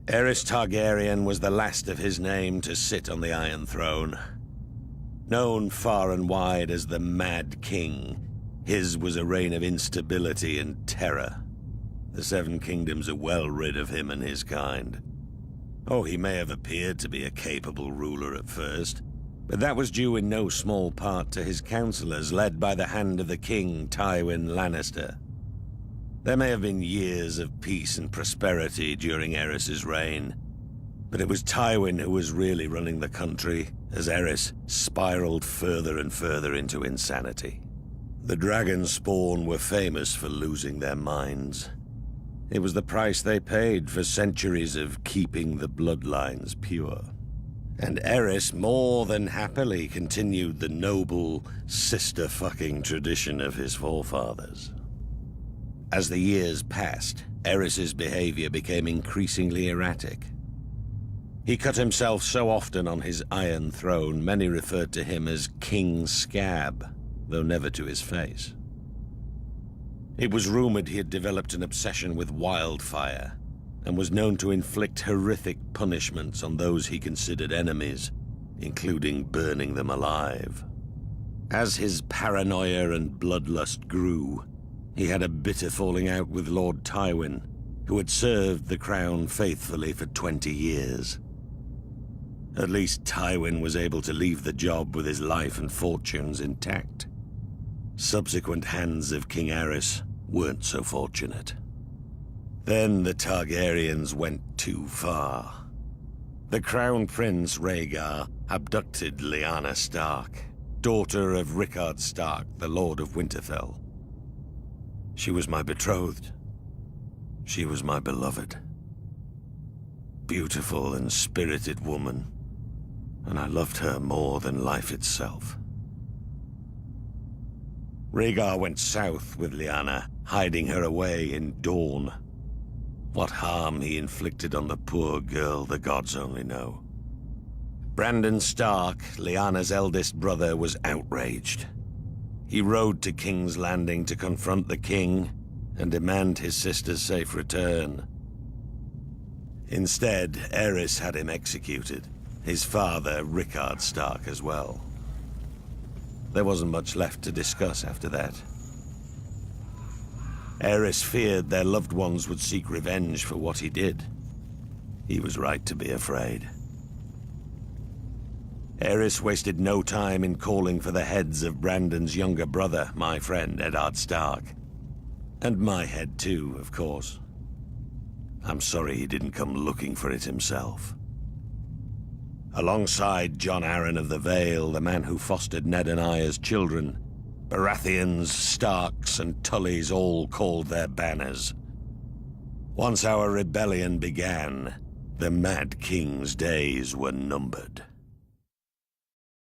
Aerys Targaryen was the last of his name to sit on the Iron Throne. Known far and wide as the Mad King, his was a reign of instability and terror. The Seven Kingdoms are well rid of him and his kind. Oh, he may have appeared to be a capable ruler at first, but that was due in no small part to his counselors, led by the hand of the king, Tywin Lannister. There may have been years of peace and prosperity during Aerys's reign, but it was Tywin who was really running the country as Aerys spiraled further and further into insanity. The dragon spawn were famous for losing their minds. It was the price they paid for centuries of keeping the bloodlines pure. And Aerys more than happily continued the noble sister-fucking tradition of his forefathers. As the years passed, Aerys's behavior became increasingly erratic. He cut himself so often on his Iron Throne, many referred to him as King Scab, though never to his face. It was rumored he had developed an obsession with wildfire, and was known to inflict horrific punishments on those he considered enemies, including burning them alive. As his paranoia and bloodlust grew, he had a bitter falling out with Lord Tywin, who had served the crown faithfully for 20 years. At least Tywin was able to leave the job with his life and fortunes intact. Subsequent hands of King Aerys weren't so fortunate. Then the Targaryens went too far. The Crown Prince Rhaegar abducted Lyanna Stark, daughter of Rickard Stark, the Lord of Winterfell. She was my betrothed. She was my beloved. Beautiful and spirited woman, and I loved her more than life itself. Rhaegar went south with Lyanna, hiding her away in Dorne. What harm he inflicted on the poor girl, the gods only know. Brandon Stark, Lyanna's eldest brother, was outraged. He rode to King's Landing to confront the king and demand his sister's safe return. Instead, Aerys had him executed, his father, Rickard Stark, as well. There wasn't much left to discuss after that. Aerys feared their loved ones would seek revenge for what he did. He was right to be afraid. Aerys wasted no time in calling for the heads of Brandon's younger brother, my friend Eddard Stark. And my head too, of course. I'm sorry he didn't come looking for it himself. Alongside Jon Arryn of the Vale, the man who fostered Ned and I as children, Baratheons, Starks, and Tullys all called their banners. Once our rebellion began, the Mad King's days were numbered.